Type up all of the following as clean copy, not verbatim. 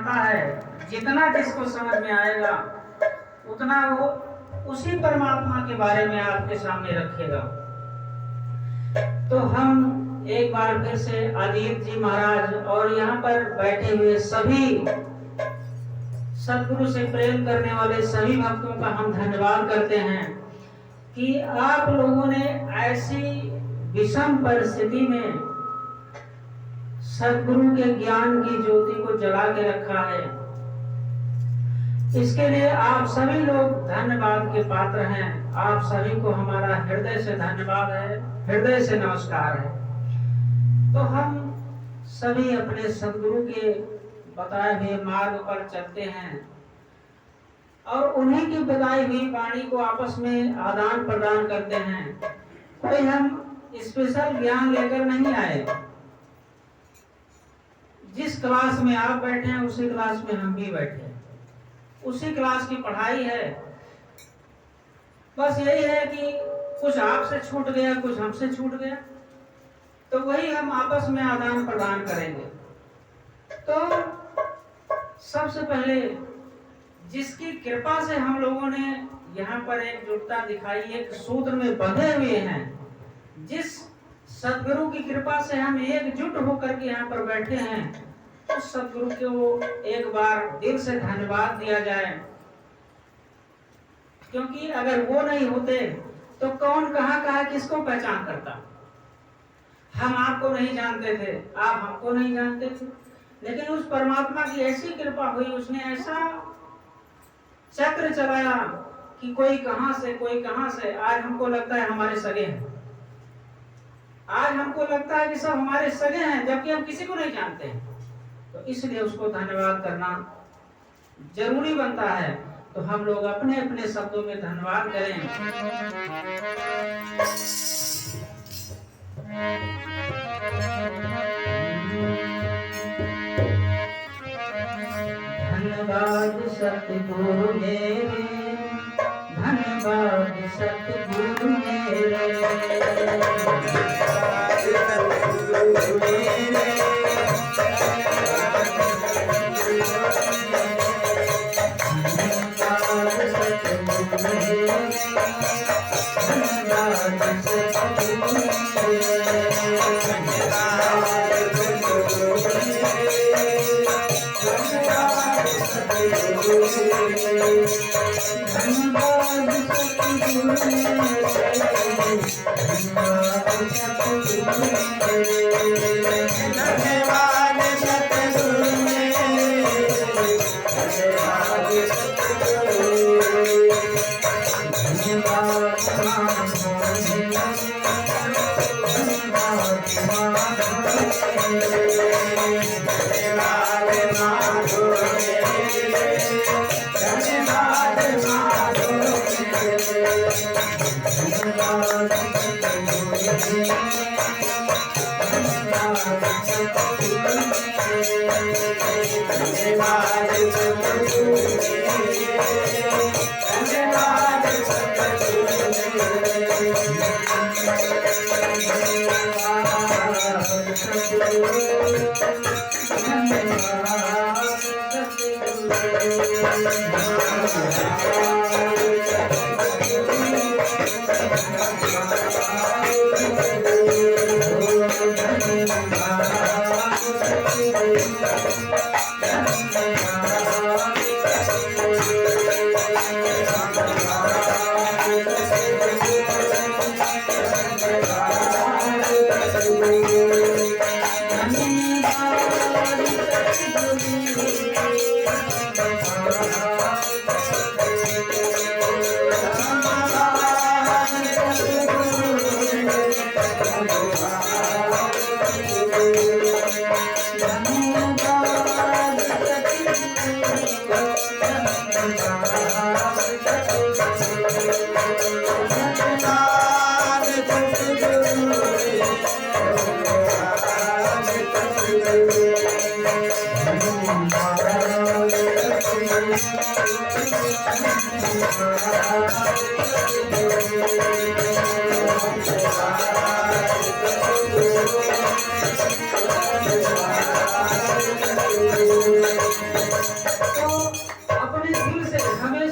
सुनाता है, जितना जिसको समझ में आएगा उतना वो उसी परमात्मा के बारे में आपके सामने रखेगा। तो हम एक बार फिर से अजीत जी महाराज और यहाँ पर बैठे हुए सभी सदगुरु से प्रेम करने वाले सभी भक्तों का हम धन्यवाद करते हैं कि आप लोगों ने ऐसी विषम परिस्थिति में सदगुरु के ज्ञान की ज्योति को जला के रखा है। इसके लिए आप सभी लोग धन्यवाद के पात्र हैं। आप सभी को हमारा हृदय से धन्यवाद है, हृदय से नमस्कार है। तो हम सभी अपने सदगुरु के बताए हुए मार्ग पर चलते हैं और उन्हीं की बताई हुई वाणी को आपस में आदान प्रदान करते हैं। कोई हम स्पेशल ज्ञान लेकर नहीं आए। जिस क्लास में आप बैठे हैं उसी क्लास में हम भी बैठे हैं, उसी क्लास की पढ़ाई है। बस यही है कि कुछ आपसे छूट गया, कुछ हमसे छूट गया, तो वही हम आपस में आदान प्रदान करेंगे। तो सबसे पहले जिसकी कृपा से हम लोगों ने यहाँ पर एकजुटता दिखाई, एक सूत्र में बंधे हुए हैं, जिस सदगुरु की कृपा से हम एकजुट होकर के यहाँ पर बैठे हैं, उस सदगुरु को एक बार दिल से धन्यवाद दिया जाए। क्योंकि अगर वो नहीं होते तो कौन कहाँ कहाँ किसको पहचान करता। हम आपको नहीं जानते थे, आप हमको नहीं जानते थे, लेकिन उस परमात्मा की ऐसी कृपा हुई, उसने ऐसा चक्र चलाया कि कोई कहां से कोई कहां से। आज हमको लगता है हमारे सगे हैं, आज हमको लगता है कि सब हमारे सगे हैं, जबकि हम किसी को नहीं जानते हैं। तो इसलिए उसको धन्यवाद करना जरूरी बनता है। तो हम लोग अपने अपने शब्दों में धन्यवाद करें। धन्यवाद सतगुरु मेरे, धन्यवाद सतगुरु मेरे,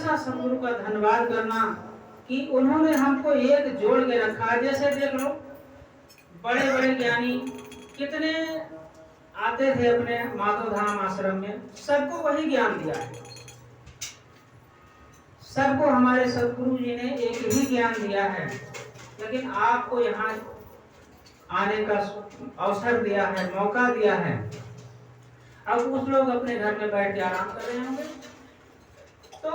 हमेशा सदगुरु का धन्यवाद करना कि उन्होंने हमको एक जोड़ के रखा। जैसे देख लो, बड़े बड़े ज्ञानी कितने आते थे अपने माधव धाम आश्रम में, सबको वही ज्ञान दिया है। सबको हमारे सदगुरु जी ने एक ही ज्ञान दिया है, लेकिन आपको यहाँ आने का अवसर दिया है, मौका दिया है। अब कुछ लोग अपने घर में बैठ के आराम कर रहे होंगे, तो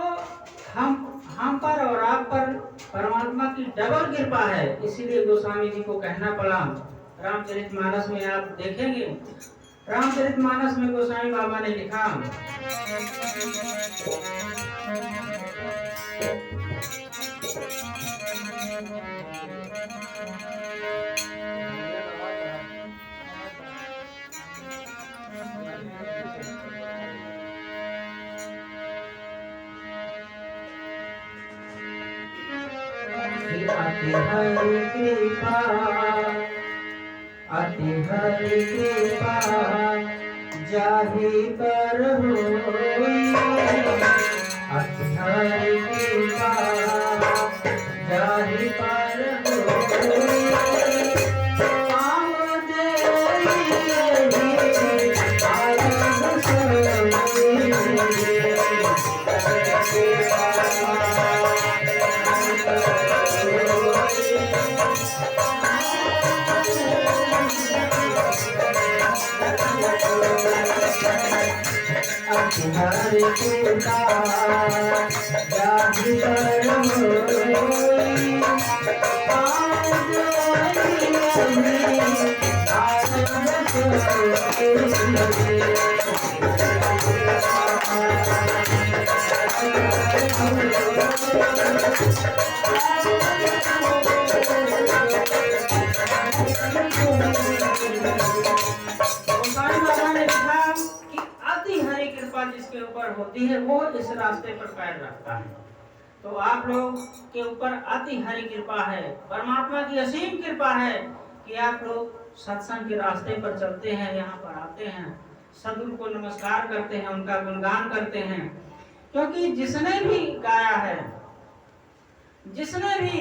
हम पर और आप पर परमात्मा की डबल कृपा है। इसीलिए गोस्वामी जी को कहना पड़ा। रामचरितमानस में आप देखेंगे, रामचरितमानस में गोस्वामी बाबा ने लिखा, अति हरि कृपा जाहि पर होई, अति हरि कृपा जाहि पर होई, काम देहि आनंद सोई। हरि कृपा जाहि पर होई, काम देहि आनंद सोई। जिसके ऊपर होती है वो इस रास्ते पर पैर रखता है। तो आप लोग के ऊपर अति हरि कृपा है, परमात्मा की असीम कृपा है कि आप लोग सत्संग के रास्ते पर चलते हैं, यहाँ पर आते हैं, सदगुरु को नमस्कार करते हैं, उनका गुणगान करते हैं। क्योंकि जिसने भी गाया है, जिसने भी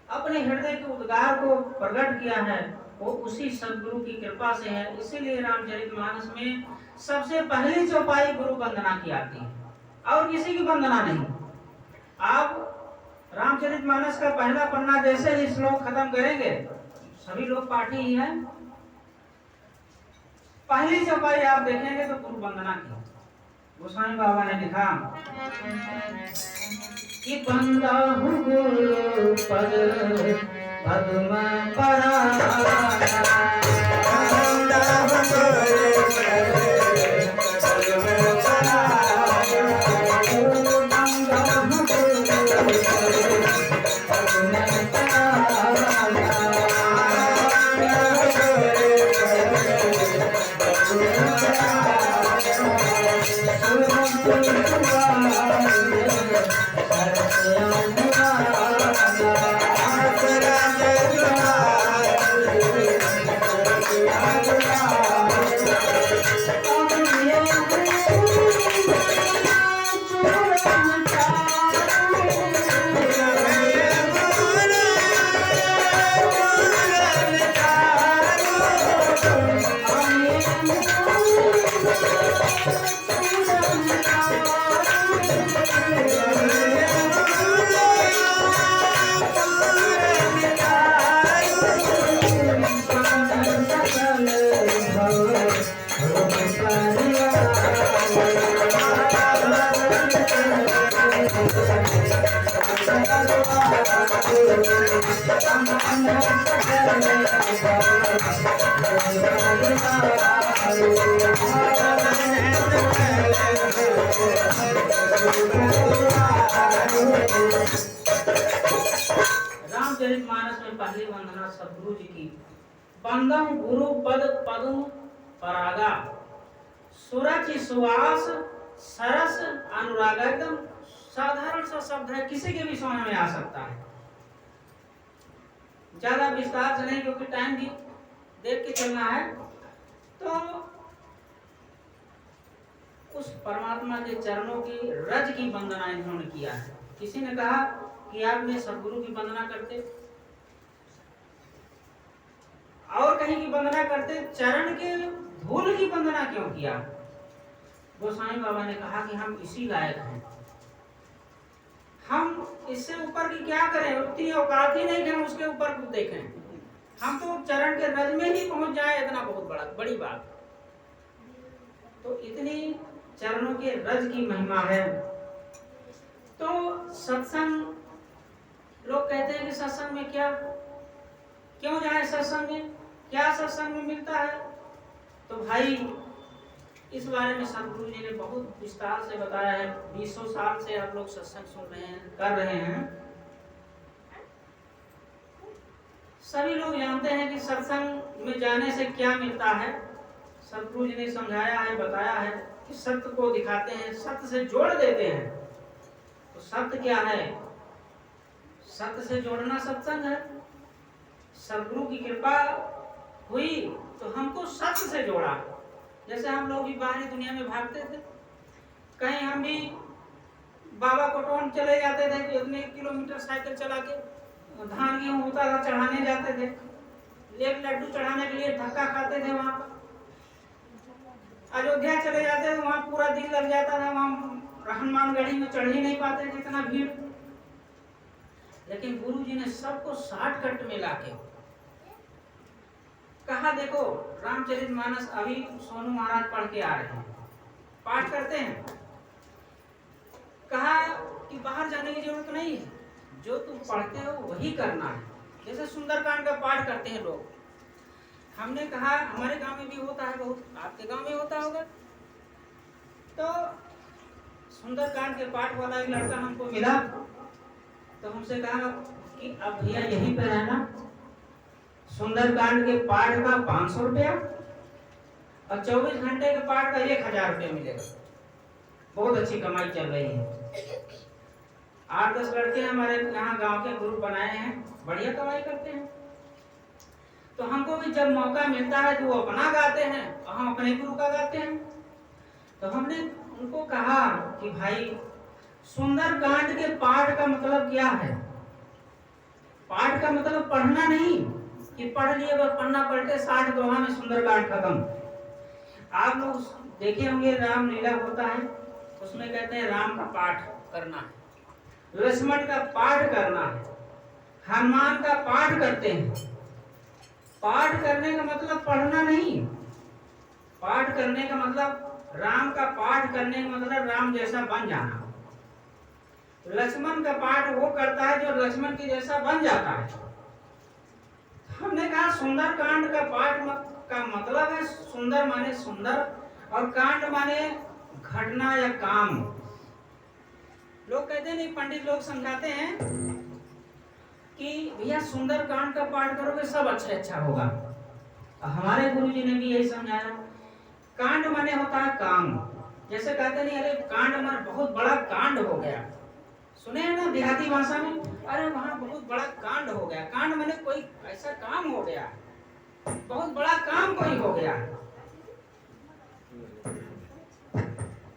अपने हृदय के उद्गार को प्रकट किया है, वो उसी सदगुरु की कृपा से है। इसीलिए रामचरितमानस में सबसे पहली चौपाई गुरु वंदना की आती है, और किसी की वंदना नहीं। आप रामचरितमानस का पहला पन्ना जैसे ही श्लोक खत्म करेंगे, सभी लोग पाठी ही हैं, पहली चौपाई आप देखेंगे तो गुरु वंदना की। गोस्वामी बाबा ने लिखा कि बंदा हूँ गुरु पद पद्म परागा, रामचरितमानस में पहली वंदना सदगुरु जी की। बंदम गुरु पद पद्म परागा, सुरचि सुवास सरस अनुराग। एकदम साधारण सा शब्द है, किसी के भी समझ में आ सकता है। ज्यादा विस्तार से नहीं, क्योंकि टाइम भी देख के चलना है। तो उस परमात्मा के चरणों की रज की वंदना इन्होंने किया है। किसी ने कहा कि आपने सदगुरु की वंदना करते और कहीं की वंदना करते, चरण के धूल की वंदना क्यों किया? गोसाई बाबा ने कहा कि हम इसी लायक हैं, हम इससे ऊपर की क्या करें, उतनी औकात ही नहीं कि हम उसके ऊपर कुछ देखें। हम तो चरण के रज में ही पहुंच जाए, इतना बहुत बड़ी बात। तो इतनी चरणों के रज की महिमा है। तो सत्संग, लोग कहते हैं कि सत्संग में क्या, क्यों जाए सत्संग में, क्या सत्संग में मिलता है? तो भाई इस बारे में सदगुरु जी ने बहुत विस्तार से बताया है। 20 साल से आप लोग सत्संग सुन रहे हैं, कर रहे हैं। सभी लोग जानते हैं कि सत्संग में जाने से क्या मिलता है। सदगुरु जी ने समझाया है, बताया है कि सत्य को दिखाते हैं, सत्य से जोड़ देते हैं। तो सत्य क्या है? सत्य से जोड़ना सत्संग है। सदगुरु की कृपा हुई तो हमको सत्य से जोड़ा। जैसे हम लोग भी बाहरी दुनिया में भागते थे, कहीं हम भी बाबा कोटौन चले जाते थे कि इतने किलोमीटर साइकिल चला के धान गेहूं होता था, चढ़ाने जाते थे, एक लड्डू चढ़ाने के लिए धक्का खाते थे। वहां पर अयोध्या चले जाते थे, वहां पूरा दिन लग जाता था, वहां हनुमानगढ़ी में चढ़ ही नहीं पाते थे, इतना भीड़। लेकिन गुरु जी ने सबको शॉर्टकट में लाके कहा, देखो रामचरितमानस अभी सोनू महाराज पढ़ के आ रहे हैं, पाठ करते हैं। कहा कि बाहर जाने की जरूरत नहीं है, जो तुम पढ़ते हो वही करना है। जैसे सुंदरकांड का पाठ करते हैं लोग, हमने कहा हमारे गांव में भी होता है, बहुत आपके गांव में होता होगा। तो सुंदरकांड के पाठ वाला एक लड़का हमको मिला, तो हमसे कहा कि अब भैया यहीं पर रहना, सुंदरकांड के पाठ का 500 रुपया और 24 घंटे के पाठ का 1000 रुपया मिलेगा। बहुत अच्छी कमाई चल रही है। 8-10 लड़के हमारे यहाँ गांव के ग्रुप बनाए हैं, बढ़िया कमाई करते हैं। तो हमको भी जब मौका मिलता है तो वो अपना गाते हैं और हम अपने गुरु का गाते हैं। तो हमने उनको कहा कि भाई सुंदरकांड के पाठ का मतलब क्या है? पाठ का मतलब पढ़ना नहीं कि पढ़ लिए बस पढ़ना, पढ़ते 60 दोहा में सुंदरकांड खत्म। आप लोग देखे होंगे राम लीला होता है, उसमें कहते हैं राम का पाठ करना है, लक्ष्मण का पाठ करना है, हनुमान का पाठ करते हैं। पाठ करने का मतलब पढ़ना नहीं, पाठ करने का मतलब राम का पाठ करने का मतलब राम जैसा बन जाना। लक्ष्मण का पाठ वो करता है जो लक्ष्मण की जैसा बन जाता है। हमने कहा सुंदरकांड का पाठ का मतलब है, सुंदर माने सुंदर और कांड माने घटना या काम। लोग कहते नहीं, पंडित लोग समझाते हैं कि भैया सुंदरकांड का पाठ करोगे सब अच्छा होगा। हमारे गुरु जी ने भी यही समझाया, कांड माने होता है काम। जैसे कहते नहीं, अरे कांड माने बहुत बड़ा कांड हो गया, सुने हैं ना देहाती भाषा में, अरे वहां बहुत बड़ा कांड हो गया। कांड माने कोई ऐसा काम हो गया, बहुत बड़ा काम कोई हो गया।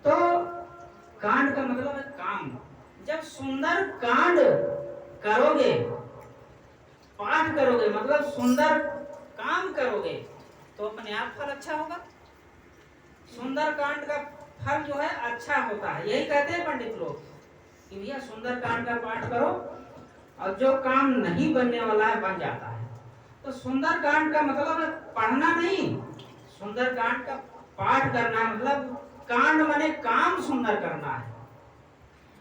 तो कांड का मतलब है काम। जब सुंदर कांड करोगे, पाठ करोगे, मतलब सुंदर काम करोगे, तो अपने आप फल अच्छा होगा। सुंदर कांड का फल जो है अच्छा होता है। यही कहते हैं पंडित लोग कि भैया सुंदर कांड का पाठ करो और जो काम नहीं बनने वाला है बन जाता है। तो सुंदर कांड का मतलब है पढ़ना नहीं, सुंदर कांड का पाठ करना, मतलब कांड माने काम सुंदर करना है।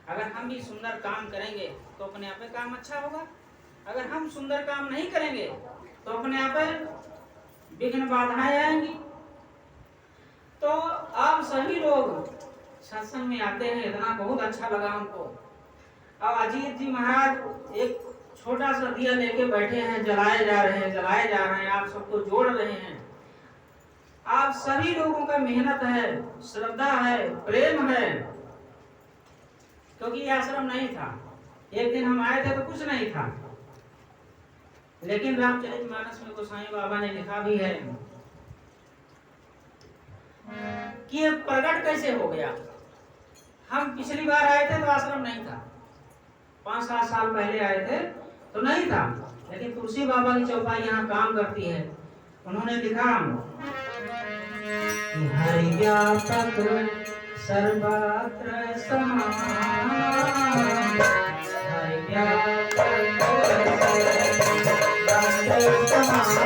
अगर हम भी सुंदर काम करेंगे तो अपने आप काम अच्छा होगा। अगर हम सुंदर काम नहीं करेंगे तो अपने आप विघ्न बाधाएं आएंगी। तो आप सभी लोग सत्संग में आते हैं, इतना बहुत अच्छा लगा हमको। अब अजीत जी महाराज एक छोटा सा दिया लेके बैठे हैं, जलाए जा रहे हैं, आप सबको जोड़ रहे हैं। आप सभी लोगों का मेहनत है, श्रद्धा है, प्रेम है, क्योंकि ये आश्रम नहीं था। एक दिन हम आए थे तो कुछ नहीं था, लेकिन रामचरितमानस में गोसाई बाबा ने लिखा भी है कि ये प्रकट कैसे हो गया। हम पिछली बार आए थे तो आश्रम नहीं था, 5-7 साल पहले आए थे तो नहीं था, लेकिन तुलसी बाबा की चौपाई यहाँ काम करती है। उन्होंने लिखा कि हरि व्यापक सर्वत्र समान, हरि व्यापक सर्वत्र समान,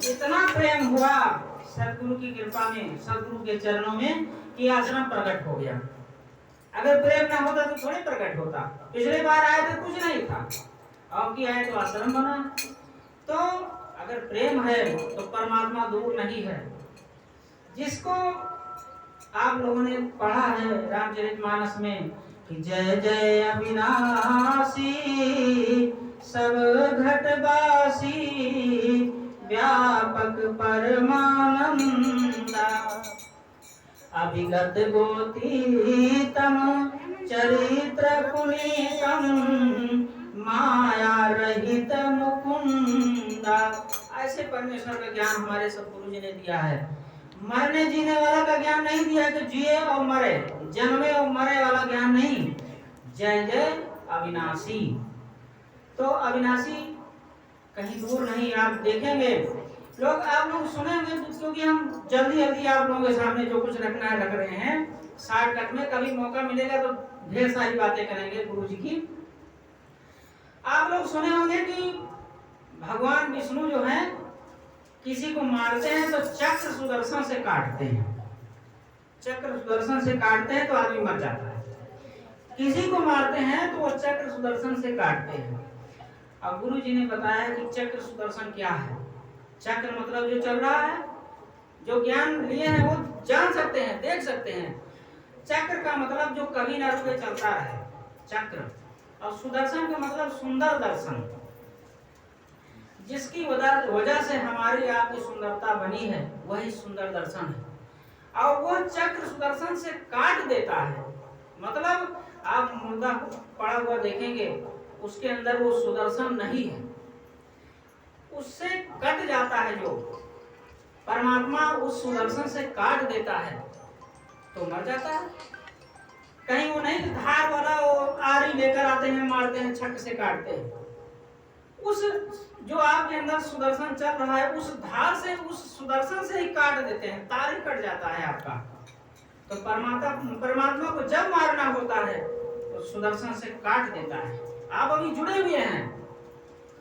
इतना प्रेम हुआ सदगुरु की कृपा में, सदगुरु के चरणों में कि आश्रम प्रकट हो गया। अगर प्रेम ना होता तो थोड़ी प्रकट होता। पिछले बार आए थे कुछ नहीं था, अब की आए तो आश्रम बना। तो अगर प्रेम है तो परमात्मा दूर नहीं है। जिसको आप लोगों ने पढ़ा है रामचरितमानस में कि जय जय अविनाशी सब घटवासी व्यापक परमानंदा, अभिगत गोतीतम चरित्र पुनीतम माया रहित मुकुंदा। ऐसे परमेश्वर का ज्ञान हमारे सदगुरु जी ने दिया है। मरने जीने वाला का ज्ञान नहीं दिया कि जिए और मरे, जन्मे और मरे वाला ज्ञान नहीं। जय जय अविनाशी, तो अविनाशी कहीं दूर नहीं। आप देखेंगे लोग, आप लोग सुनेंगे, क्योंकि हम जल्दी जल्दी आप लोगों के सामने जो कुछ रखना है रख रहे हैं। शॉर्टकट में कभी मौका मिलेगा तो ढेर सारी बातें करेंगे गुरु जी की। आप लोग सुने होंगे कि भगवान विष्णु जो है किसी को मारते हैं तो चक्र सुदर्शन से काटते हैं। चक्र सुदर्शन से काटते हैं तो आदमी मर जाता है। किसी को मारते हैं तो वो चक्र सुदर्शन से काटते हैं। अब गुरु जी ने बताया कि चक्र सुदर्शन क्या है। चक्र मतलब जो चल रहा है, जो ज्ञान लिए हैं वो जान सकते हैं, देख सकते हैं। चक्र का मतलब जो कभी न रुके चलता है, चक्र। और सुदर्शन का मतलब सुंदर दर्शन, जिसकी वजह से हमारी आपकी सुंदरता बनी है, वही सुंदर दर्शन है। और वो चक्र सुदर्शन से काट देता है। मतलब आप मुर्दा पड़ा हुआ देखेंगे, उसके अंदर वो सुदर्शन नहीं है, उससे कट जाता है। जो परमात्मा उस सुदर्शन से काट देता है तो मर जाता है। कहीं वो नहीं धार वाला वो आरी लेकर आते हैं, मारते हैं, छक से काटते हैं। उस जो आपके अंदर सुदर्शन चल रहा है, उस धार से, उस सुदर्शन से ही काट देते हैं, तार ही कट जाता है आपका। तो परमात्मा को जब मारना होता है तो सुदर्शन से काट देता है। आप अभी जुड़े हुए हैं,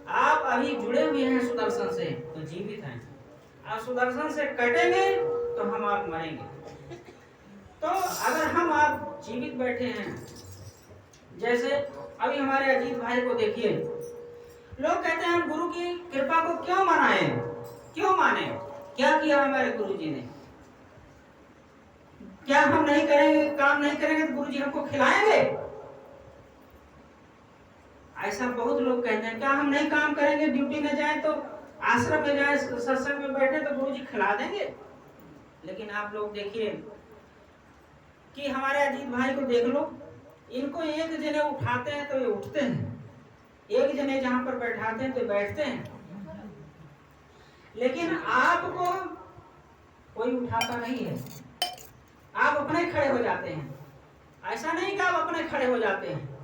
आप अभी जुड़े हुए हैं सुदर्शन से, तो जीवित हैं। आप सुदर्शन से कटेंगे तो हम आप मरेंगे। तो अगर हम आप जीवित बैठे हैं, जैसे अभी हमारे अजीत भाई को देखिए, लोग कहते हैं हम गुरु की कृपा को क्यों मनाएं, क्यों माने, क्या किया हमारे गुरु जी ने? क्या हम नहीं करेंगे, काम नहीं करेंगे तो गुरु जी हमको खिलाएंगे? ऐसा बहुत लोग कहते हैं। क्या हम नहीं काम करेंगे, ड्यूटी में जाएं तो, आश्रम में जाएं, सत्संग में बैठे तो गुरु जी खिला देंगे? लेकिन आप लोग देखिए कि हमारे अजीत भाई को देख लो, इनको एक जने उठाते हैं तो ये उठते हैं, एक जने जहां पर बैठाते हैं तो बैठते हैं। लेकिन आपको कोई उठाता नहीं है, आप अपने खड़े हो जाते हैं। ऐसा नहीं कि आप अपने खड़े हो जाते हैं,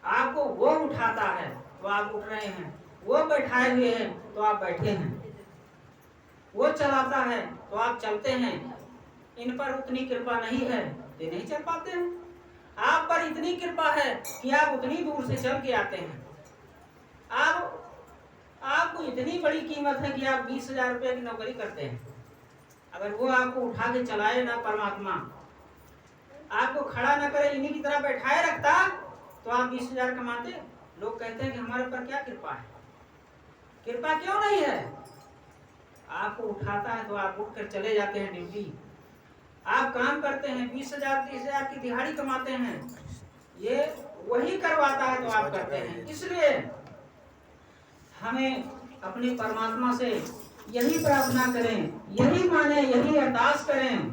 आपको वो उठाता है तो आप उठ रहे हैं, वो बैठाए हुए हैं तो आप बैठे हैं, वो चलाता है तो आप चलते हैं। इन पर उतनी कृपा नहीं है तो नहीं चल पाते हैं। आप पर इतनी कृपा है कि आप उतनी दूर से चल के आते हैं। आपको इतनी बड़ी कीमत है कि आप 20,000 रुपये की नौकरी करते हैं, अगर वो आपको उठा के चलाए ना परमात्मा, आपको खड़ा ना करे, इन्हीं की तरह बैठाए रखता, तो आप 20,000 कमाते। लोग कहते हैं कि हमारे ऊपर क्या कृपा है, कृपा क्यों नहीं है? आपको उठाता है तो आप उठ कर चले जाते हैं ड्यूटी, आप काम करते हैं, 20,000 30,000 की दिहाड़ी कमाते हैं, ये वही करवाता है तो आप करते हैं। इसलिए हमें अपने परमात्मा से यही प्रार्थना करें, यही माने, यही अरदास करें।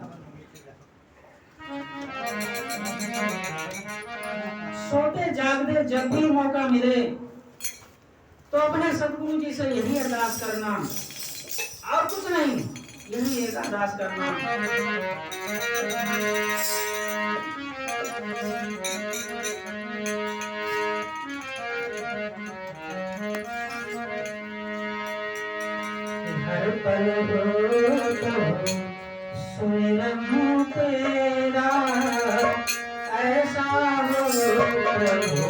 सोते जागते जब भी मौका मिले तो अपने सदगुरु जी से यही अरदास करना, और कुछ नहीं, यही एक अरदास करना। हर पल हो तो सुमिरन तेरा, ऐसा हो प्रभु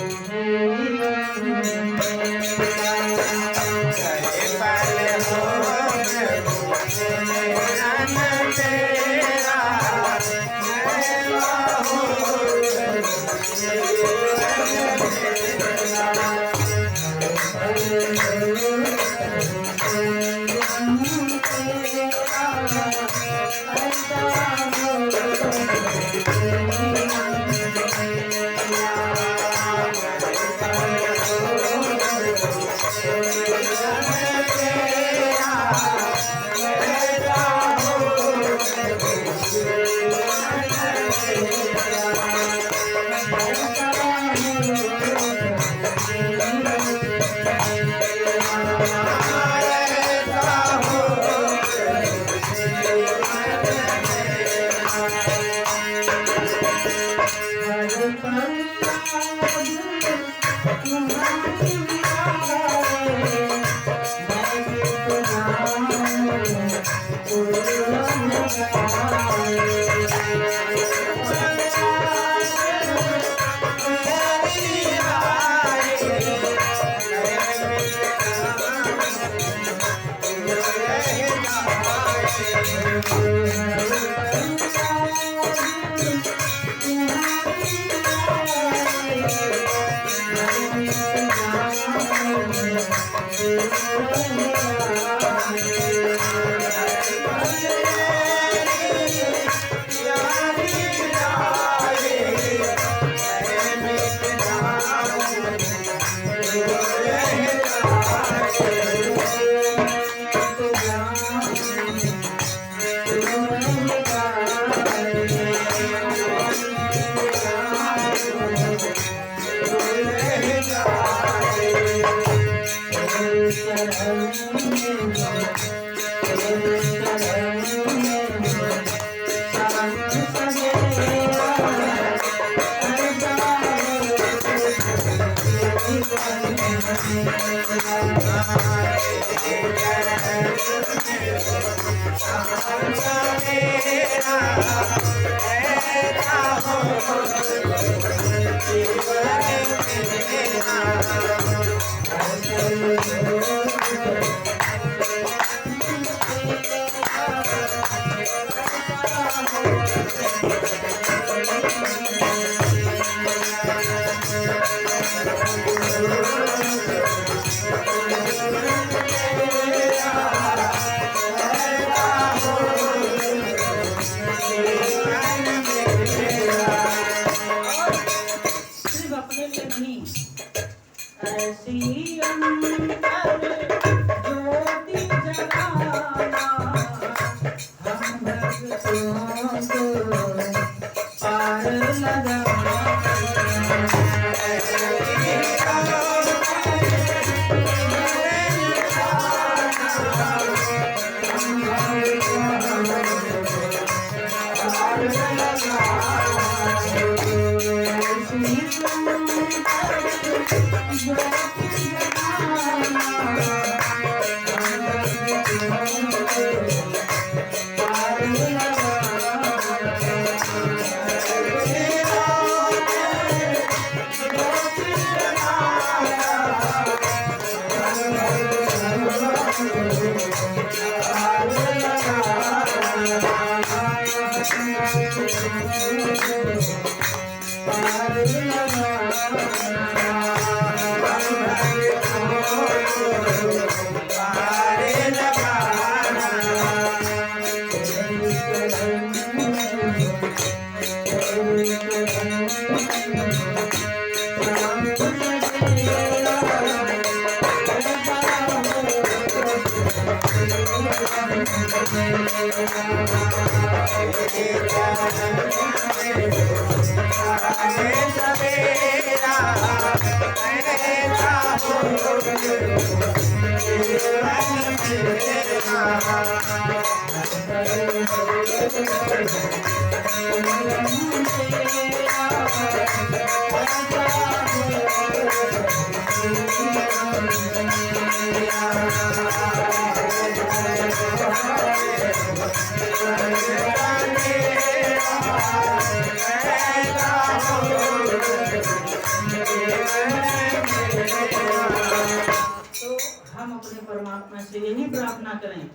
हम अपने परमात्मा से यही प्रार्थना करें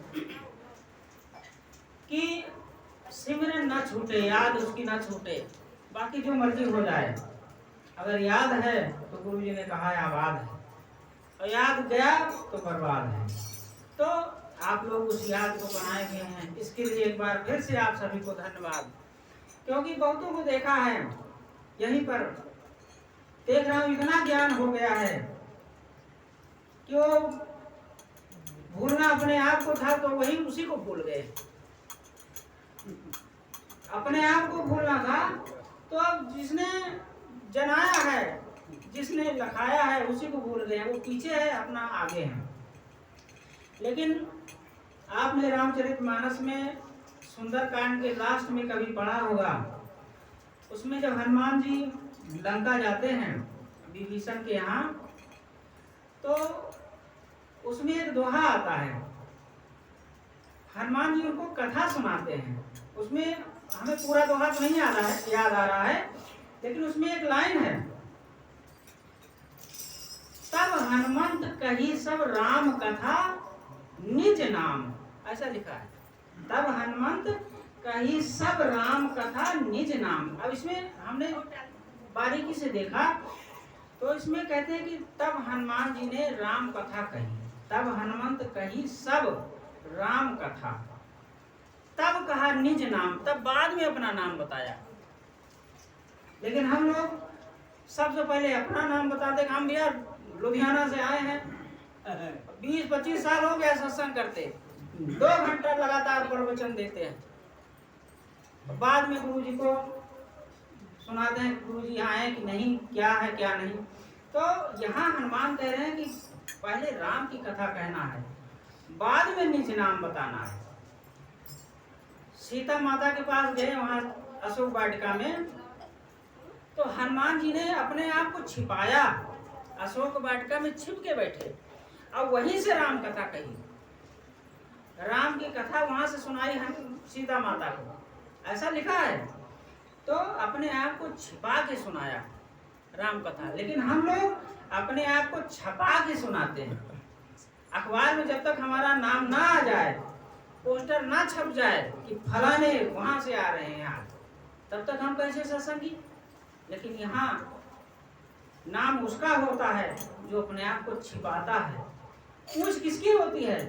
कि सिमरन न छूटे, याद उसकी न छूटे, बाकी जो मर्जी हो जाए। अगर याद है तो गुरु जी ने कहा है आबाद है, और याद गया तो बर्बाद है। तो आप लोग उस याद को बनाए हुए हैं, इसके लिए एक बार फिर से आप सभी को धन्यवाद। क्योंकि बहुतों को देखा है, यहीं पर देख रहा हूं इतना ज्ञान हो गया है कि वो भूलना अपने आप को था तो वही उसी को भूल गए। अपने आप को भूलना था तो अब जिसने जनाया है, जिसने लखाया है उसी को भूल गए। वो पीछे है, अपना आगे है। लेकिन आपने रामचरितमानस में सुंदरकांड के लास्ट में कभी पढ़ा होगा, उसमें जब हनुमान जी लंका जाते हैं विभीषण के यहाँ, तो उसमें एक दोहा आता है। हनुमान जी उनको कथा सुनाते हैं। उसमें हमें पूरा दोहा तो नहीं याद आ रहा है, लेकिन उसमें एक लाइन है, तब हनुमंत कही सब राम कथा निज नाम, ऐसा लिखा है। तब हनुमंत कही सब राम कथा निज नाम। अब इसमें हमने बारीकी से देखा तो इसमें कहते हैं कि तब हनुमान जी ने राम कथा कही, तब हनुमंत कही सब राम कथा, तब कहा निज नाम, तब बाद में अपना नाम बताया। लेकिन हम लोग सबसे पहले अपना नाम बताते हैं। हम भैया लुधियाना से आए हैं, 20-25 साल हो गया सत्संग करते, 2 घंटा लगातार प्रवचन देते हैं। बाद में गुरु जी को सुनाते हैं, गुरु जी आए कि नहीं, क्या है क्या नहीं। तो यहाँ हनुमान कह रहे हैं कि पहले राम की कथा कहना है, बाद में निज नाम बताना है। सीता माता के पास गए वहां अशोक वाटिका में, तो हनुमान जी ने अपने आप को छिपाया, अशोक वाटिका में छिप के बैठे और वहीं से राम कथा कही। राम की कथा वहां से सुनाई सीता माता को, ऐसा लिखा है। तो अपने आप को छिपा के सुनाया राम कथा। लेकिन हम लोग अपने आप को छपा के सुनाते हैं। अखबार में जब तक हमारा नाम ना आ जाए, पोस्टर ना छप जाए कि फलाने वहां से आ रहे हैं यहाँ, तब तक हम कैसे सत्संगी। लेकिन यहाँ नाम उसका होता है जो अपने आप को छिपाता है। पूंछ किसकी होती है?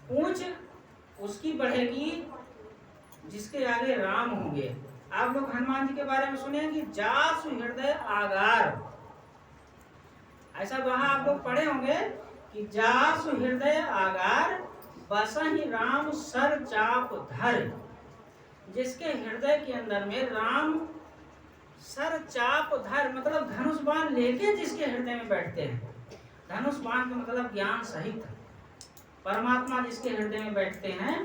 पूंछ उसकी बढ़ेगी जिसके आगे राम होंगे। आप लोग हनुमान जी के बारे में सुने कि जासु हृदय आगार, ऐसा दोहा आप लोग पढ़े होंगे कि जासु हृदय आगार बसहि राम सर चाप धर। जिसके हृदय के अंदर में राम सर चाप धर मतलब धनुष बाण लेके जिसके हृदय में बैठते हैं। धनुष बाण का मतलब ज्ञान सहित। परमात्मा जिसके हृदय में बैठते हैं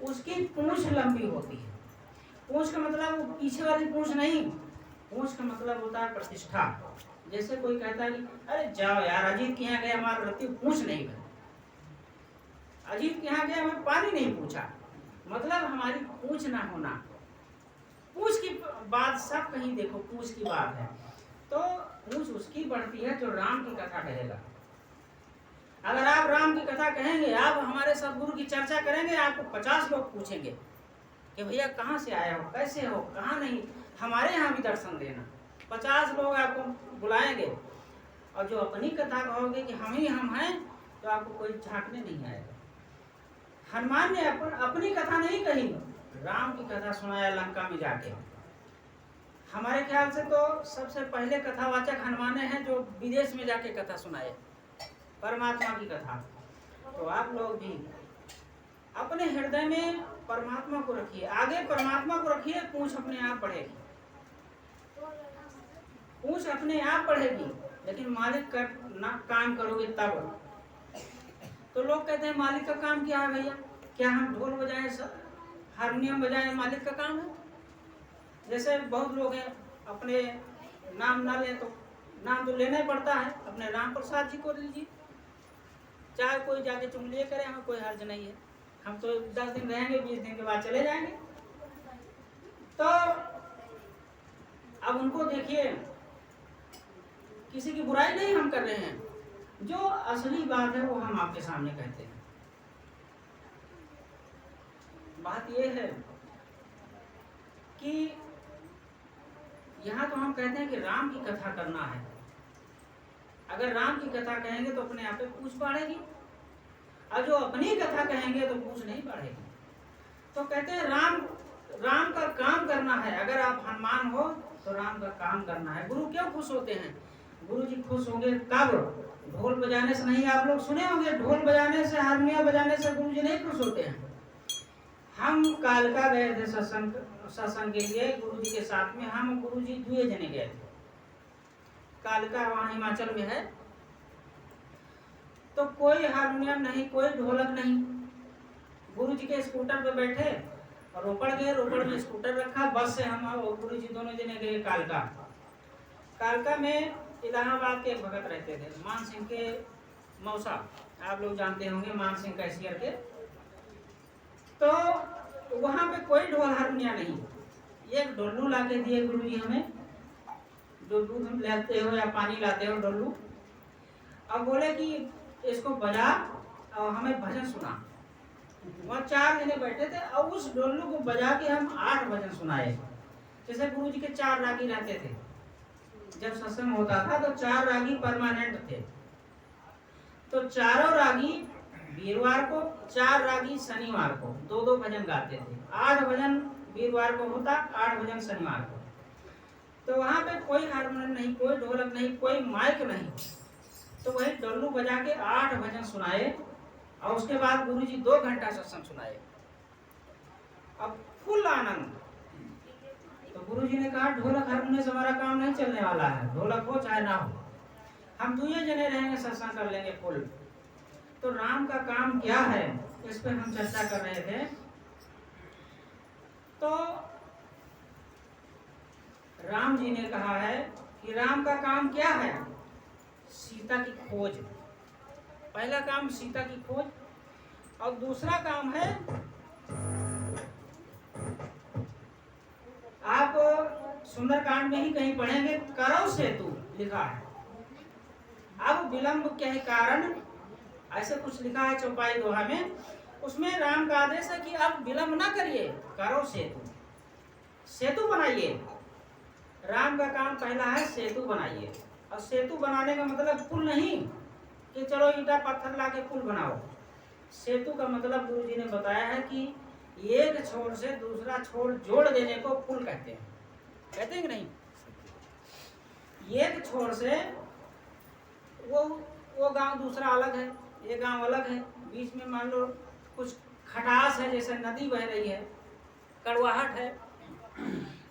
उसकी पूंछ लंबी होती है। पूंछ का मतलब वो पीछे वाली पूंछ नहीं, पूंछ का मतलब होता है प्रतिष्ठा। जैसे कोई कहता है कि अरे जाओ यार, अजीत के यहाँ गया, हमारा रत्ती पूंछ नहीं गया, अजीत के यहाँ गया, हमें पानी नहीं पूछा, मतलब हमारी पूंछ ना होना। पूंछ की बात सब कहीं देखो, पूंछ की बात है तो पूंछ उसकी बढ़ती है जो राम की कथा कहेगा। अगर आप राम की कथा कहेंगे, आप हमारे सदगुरु की चर्चा करेंगे, आपको 50 लोग पूछेंगे कि भैया कहाँ से आए हो, कैसे हो, कहाँ नहीं, हमारे यहाँ भी दर्शन देना। 50 लोग आपको बुलाएंगे और जो अपनी कथा कहोगे कि हम ही हम हैं, तो आपको कोई झांकने नहीं आएगा। हनुमान ने अपनी कथा नहीं कही, राम की कथा सुनाया लंका में जाके। हमारे ख्याल से तो सबसे पहले कथावाचक हनुमान हैं, जो विदेश में जाके कथा सुनाए परमात्मा की कथा। तो आप लोग भी अपने हृदय में परमात्मा को रखिए, आगे परमात्मा को रखिए, पूछ अपने आप बढ़ेगी, पूछ अपने आप बढ़ेगी, लेकिन मालिक का ना काम करोगे तब। तो लोग कहते हैं मालिक का काम क्या है भैया, क्या हम ढोल बजाएं, सब हारमोनियम बजाएं, मालिक का काम है? जैसे बहुत लोग हैं अपने नाम ना लें तो नाम तो लेना ही पड़ता है, अपने राम प्रसाद जी को लीजिए, चाहे कोई जाके चुंगलिए करे, हमें कोई हर्ज नहीं है, हम तो 10 दिन रहेंगे, 20 दिन के बाद चले जाएंगे। तो अब उनको देखिए, किसी की बुराई नहीं हम कर रहे हैं, जो असली बात है वो हम आपके सामने कहते हैं। बात ये है कि यहाँ तो हम कहते हैं कि राम की कथा करना है। अगर राम की कथा कहेंगे तो अपने आप पे पूछ बढ़ेगी, और जो अपनी कथा कहेंगे तो पूछ नहीं बढ़ेगी। तो कहते हैं राम का काम करना है। अगर आप हनुमान हो तो राम का काम करना है। गुरु क्यों खुश होते हैं? गुरु जी खुश होंगे कब? ढोल बजाने से नहीं। आप लोग सुने होंगे ढोल बजाने से, हारमोनियम बजाने से गुरु जी नहीं खुश होते हैं। हम कालका गए थे सत्संग के लिए गुरु जी के साथ में, हम गुरु जी 2 जने गए थे। कालका वहाँ हिमाचल में है। तो कोई हारमोनियम नहीं, कोई ढोलक नहीं। गुरु जी के स्कूटर पे बैठे और रोपड़ गए, रोपड़ में स्कूटर रखा, बस से हम और गुरु जी दोनों जने गए कालका। कालका में इलाहाबाद के एक भगत रहते थे, मान सिंह के मौसा, आप लोग जानते होंगे, मान सिंह कैशियर के। तो वहाँ पे कोई ढोल हारमोनिया नहीं। एक डोलू ला के दिए गुरु जी हमें, जो दूध लेते हो या पानी लाते हो डोलू, अब बोले कि इसको बजा और हमें भजन सुना। वहाँ 4 जने बैठे थे और उस डोलू को बजा के हम 8 भजन सुनाए। जैसे गुरु जी के 4 रागी रहते थे, जब सत्संग होता था तो 4 रागी परमानेंट थे। तो चारों रागी वीरवार को, 4 रागी शनिवार को 2-2 भजन गाते थे। 8 भजन वीरवार को होता, 8 भजन शनिवार को। तो वहाँ पे कोई हारमोनियम नहीं, कोई ढोलक नहीं, कोई माइक नहीं। तो वही डल्लू बजा के 8 भजन सुनाए और उसके बाद गुरु जी 2 घंटा सत्संग सुनाए। अब फुल आनंद। तो गुरु जी ने कहा ढोलक हारमोनियम से हमारा काम नहीं चलने वाला है, ढोलक हो चाहे ना हो, हम 2 जने रहेंगे, सत्संग कर लेंगे फुल। तो राम का काम क्या है, इस पर हम चर्चा कर रहे थे। तो राम जी ने कहा है कि राम का काम क्या है? सीता की खोज। पहला काम सीता की खोज, और दूसरा काम है, आप सुंदरकांड में ही कहीं पढ़ेंगे, करो सेतु लिखा है। अब विलंब के कारण, ऐसे कुछ लिखा है चौपाई दोहा में, उसमें राम का आदेश है कि अब विलंब ना करिए, करो सेतु, सेतु बनाइए। राम का काम पहला है सेतु बनाइए। और सेतु बनाने का मतलब पुल नहीं कि चलो ईटा पत्थर लाके पुल बनाओ। सेतु का मतलब गुरु जी ने बताया है कि एक छोर से दूसरा छोर जोड़ देने को पुल कहते हैं। कहते हैं कि नहीं? एक छोर से वो गांव दूसरा अलग है, ये गांव अलग है, बीच में मान लो कुछ खटास है, जैसे नदी बह रही है, कड़वाहट है,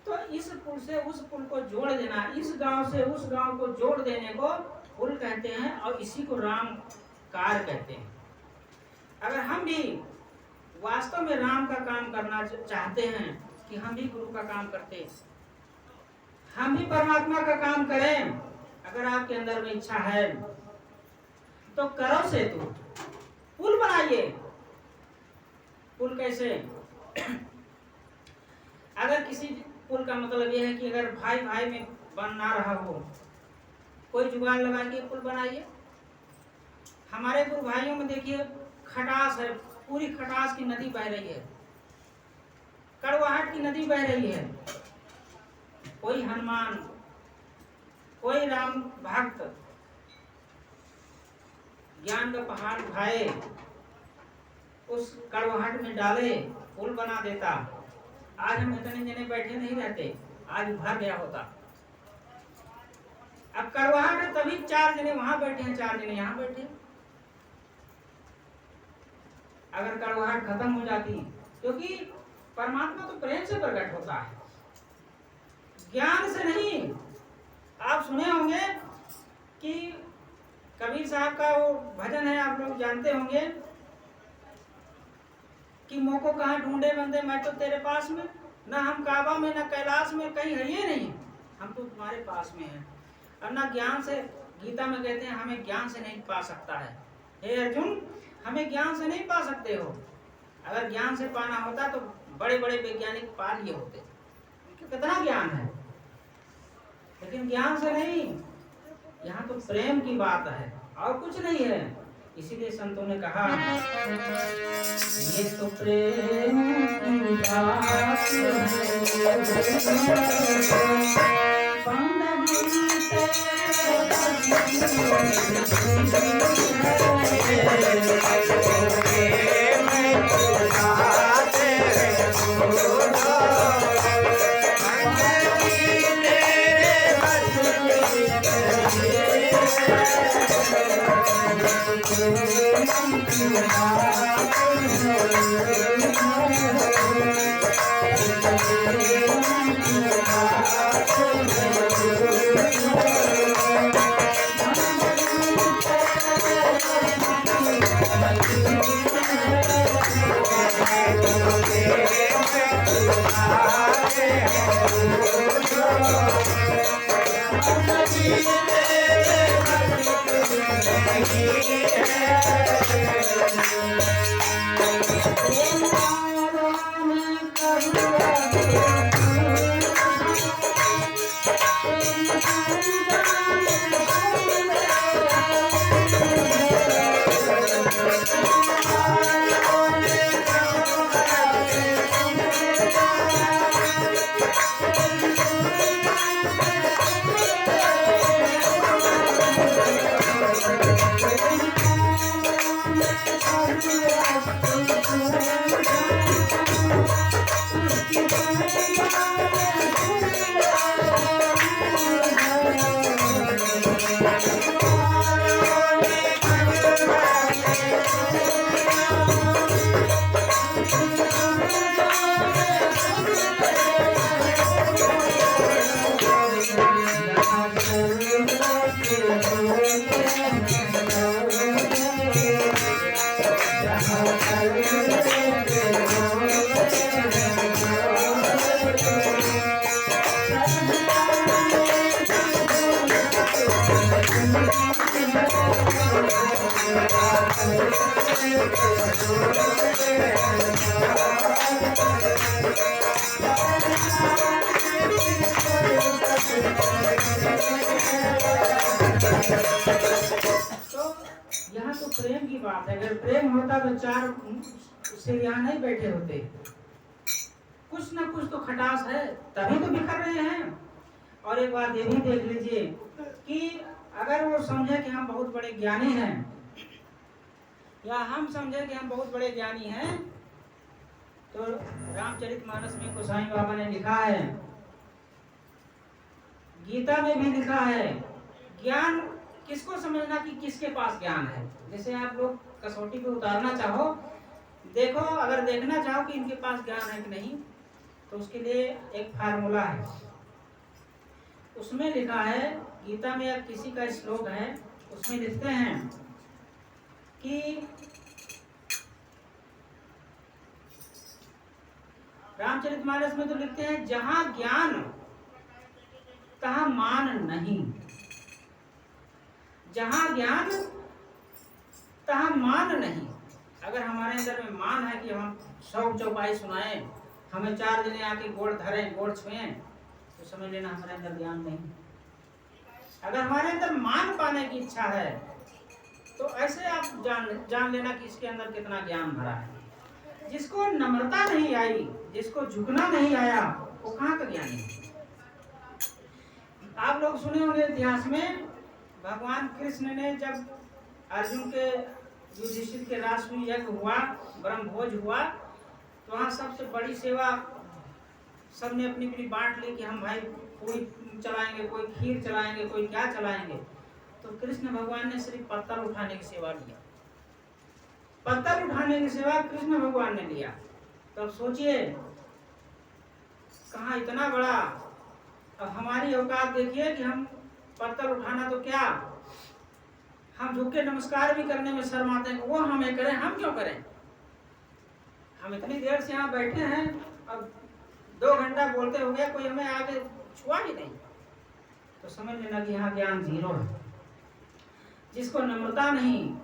तो इस पुल से उस पुल को जोड़ देना, इस गांव से उस गांव को जोड़ देने को पुल कहते हैं, और इसी को राम कार्य कहते हैं। अगर हम भी वास्तव में राम का काम करना चाहते हैं कि हम भी गुरु का काम करते हैं, हम भी परमात्मा का काम करें, अगर आपके अंदर में इच्छा है तो करो सेतु, पुल बनाइए। पुल कैसे? अगर किसी पुल का मतलब यह है कि अगर भाई भाई में बन ना रहा हो, कोई जुगाड़ लगा के पुल बनाइए। हमारे गुरु भाइयों में देखिए खटास है, पूरी खटास की नदी बह रही है, कड़वा की नदी बह रही है, कोई हनुमान, कोई राम भक्त ज्ञान का पहाड़ उठाए, उस कड़वाहट में डाले, पुल बना देता, आज हम इतने जने बैठे नहीं रहते, आज भर गया होता। अब कड़वाहट है तभी 4 जने वहां बैठे हैं, 4 जने यहाँ बैठे। अगर कड़वाहट खत्म हो जाती, क्योंकि परमात्मा तो प्रेम से प्रकट होता है, ज्ञान से नहीं। आप सुने होंगे कि कबीर साहब का वो भजन है, आप लोग जानते होंगे कि मोको कहाँ ढूंढे बंदे, मैं तो तेरे पास में, ना हम काबा में, ना कैलाश में, कहीं है ये नहीं, हम तो तुम्हारे पास में हैं। और ना ज्ञान से, गीता में कहते हैं हमें ज्ञान से नहीं पा सकता है। हे अर्जुन, हमें ज्ञान से नहीं पा सकते हो। अगर ज्ञान से पाना होता तो बड़े बड़े वैज्ञानिक पा लिए होते, कितना ज्ञान है, लेकिन ज्ञान से नहीं। यहाँ तो प्रेम की बात है और कुछ नहीं है। इसीलिए संतों ने कहा ये तो प्रेम की बात प्रेम की बात है। अगर प्रेम होता तो 4 उससे यहाँ नहीं बैठे होते। कुछ ना कुछ तो खटास है, तभी तो बिखर रहे हैं। और एक बात ये भी देख लीजिए कि अगर वो समझे कि हम बहुत बड़े ज्ञानी हैं, या हम समझे कि हम बहुत बड़े ज्ञानी हैं, तो रामचरितमानस में गोसाई बाबा ने लिखा है, गीता में भी लिखा है, ज्ञान किसको समझना कि किसके पास ज्ञान है। जैसे आप लोग कसौटी पे उतारना चाहो, देखो, अगर देखना चाहो कि इनके पास ज्ञान है कि नहीं, तो उसके लिए एक फार्मूला है। उसमें लिखा है, गीता में या किसी का श्लोक है, उसमें लिखते हैं कि रामचरितमानस में तो लिखते हैं, जहां ज्ञान तहां मान नहीं, जहां ज्ञान तहां मान नहीं। अगर हमारे अंदर में मान है कि हम 100 चौपाई सुनाएं, हमें 4 जने आके गोड़ धरें, गोड़ छुएं, तो समझ लेना हमारे अंदर ज्ञान नहीं। अगर हमारे अंदर मान पाने की इच्छा है, तो ऐसे आप जान लेना कि इसके अंदर कितना ज्ञान भरा है। जिसको नम्रता नहीं आई, जिसको झुकना नहीं आया वो कहाँ का ज्ञानी है। आप लोग सुने होंगे इतिहास में, भगवान कृष्ण ने जब अर्जुन के युधिष्ठिर के राष्ट्रीय यज्ञ हुआ, ब्रह्मभोज हुआ, तो वहाँ सबसे बड़ी सेवा सबने अपनी अपनी बांट ली कि हम भाई पूरी चलाएंगे, कोई खीर चलाएंगे, कोई क्या चलाएंगे। तो कृष्ण भगवान ने सिर्फ पत्थर उठाने की सेवा लिया, पत्थर उठाने की सेवा कृष्ण भगवान ने लिया। तो अब सोचिए कहाँ इतना बड़ा, अब हमारी औकात देखिए कि हम पत्थर उठाना तो क्या, हम झुक के नमस्कार भी करने में शर्माते हैं, वो हमें करें, हम क्यों करें। हम इतनी देर से यहाँ बैठे हैं, अब 2 घंटा बोलते हो गए, कोई हमें आगे छुआ ही नहीं, तो समझ लेना कि यहाँ ज्ञान जीरो है। जिसको नम्रता नहीं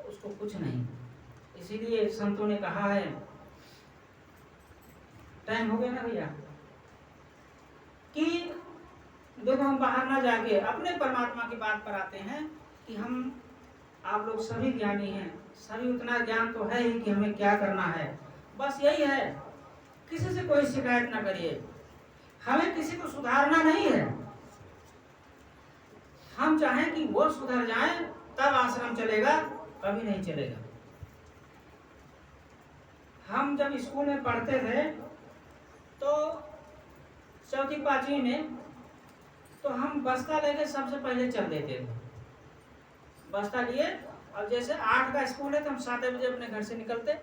उसको कुछ नहीं। इसीलिए संतों ने कहा है, टाइम हो गया ना भैया, कि देखो हम बाहर ना जाके अपने परमात्मा की बात पर आते हैं कि हम आप लोग सभी ज्ञानी हैं, सभी उतना ज्ञान तो है ही कि हमें क्या करना है। बस यही है, किसी से कोई शिकायत ना करिए, हमें किसी को सुधारना नहीं है। हम चाहें कि वो सुधर जाए तब आश्रम चलेगा, कभी नहीं चलेगा। हम जब स्कूल में पढ़ते थे तो 4वीं 5वीं में, तो हम बस्ता लेके सबसे पहले चल देते थे, बस्ता लिए। अब जैसे 8 का स्कूल है तो हम 7 बजे अपने घर से निकलते,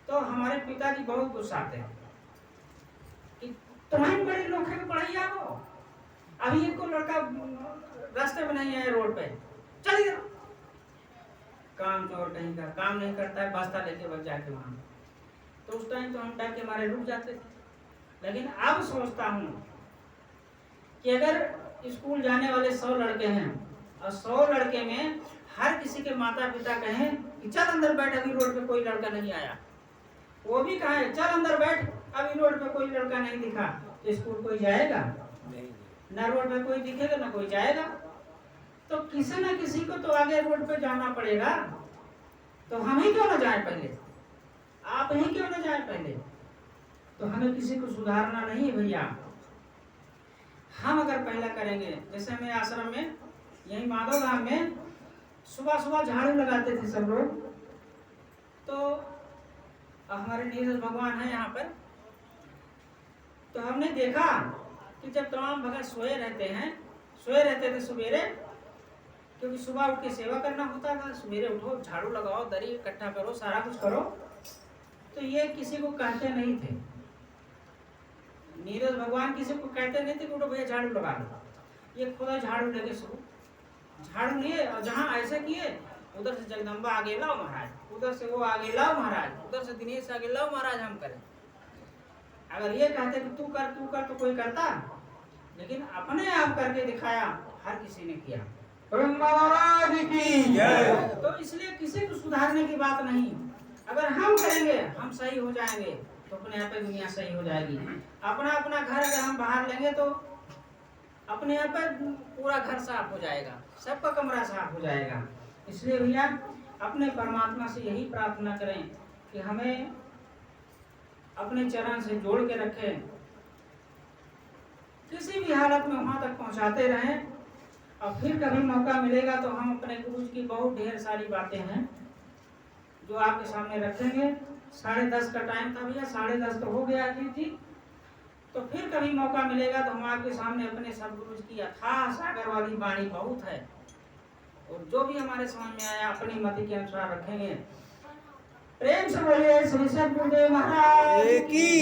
तो हमारे पिताजी बहुत गुस्सा आते कि तुम्हारी बड़ी लोखे की पढ़ाई आओ, अभी इनको लड़का रास्ते में नहीं आए, रोड पे चल गया, काम चोर कहीं का, काम नहीं करता है, बस्ता लेके बच जाके वहां। तो उस टाइम तो हम डर के मारे रुक जाते थे। लेकिन अब सोचता हूँ कि अगर स्कूल जाने वाले 100 लड़के हैं और 100 लड़के में हर किसी के माता पिता कहें कि चल अंदर बैठ, अभी रोड पे कोई लड़का नहीं आया, वो भी कहे चल अंदर बैठ, अभी रोड पे कोई लड़का नहीं दिखा, तो स्कूल कोई जाएगा नहीं, ना रोड पे कोई दिखेगा ना कोई जाएगा। तो किसी न किसी को तो आगे रोड पे जाना पड़ेगा, तो हम ही क्यों ना जाए पहले, आप ही क्यों ना जाए पहले। तो हमें किसी को सुधारना नहीं है भैया, हम अगर पहला करेंगे। जैसे मेरे आश्रम में यही माधव धाम में सुबह सुबह झाड़ू लगाते थे सब लोग, तो हमारे नीरज भगवान है यहाँ पर, तो हमने देखा कि जब तमाम भगत सोए रहते थे सवेरे, क्योंकि सुबह उठ के सेवा करना होता था, सवेरे उठो, झाड़ू लगाओ, दरी इकट्ठा करो, सारा कुछ करो, तो ये किसी को कहते नहीं थे। नीरज भगवान किसी को कहते नहीं थे कि उठो भैया झाड़ू लगा लो, ये खुदा झाड़ू लेके शुरू झाड़ू लिए, और जहाँ ऐसे किए उधर से जगदम्बा आगे लाओ महाराज, उधर से वो आगे लाओ महाराज, उधर से दिनेश आगे लाओ महाराज, हम करें। अगर ये कहते कि तू कर तो कोई करता, लेकिन अपने आप करके दिखाया, हर किसी ने किया। तो इसलिए किसी को सुधारने की बात नहीं, अगर हम करेंगे हम सही हो जाएंगे, तो अपने आप दुनिया सही हो जाएगी। अपना अपना घर अगर हम बाहर लेंगे तो अपने आप पूरा घर साफ हो जाएगा, सबका कमरा साफ हो जाएगा। इसलिए भैया अपने परमात्मा से यही प्रार्थना करें कि हमें अपने चरण से जोड़ के रखें, किसी भी हालत में वहां तक पहुंचाते रहें। और फिर कभी मौका मिलेगा तो हम अपने गुरु की बहुत ढेर सारी बातें हैं जो आपके सामने रखेंगे। 10:30 का टाइम था भैया, 10:30 तो हो गया जी। तो फिर कभी मौका मिलेगा तो हम आपके सामने अपने सदगुरु की अथाह सागर वाली वाणी बहुत है, और जो भी हमारे समझ में आया अपनी मति के अनुसार रखेंगे। प्रेम से बोलिए श्री सद्गुरुदेव महाराज की।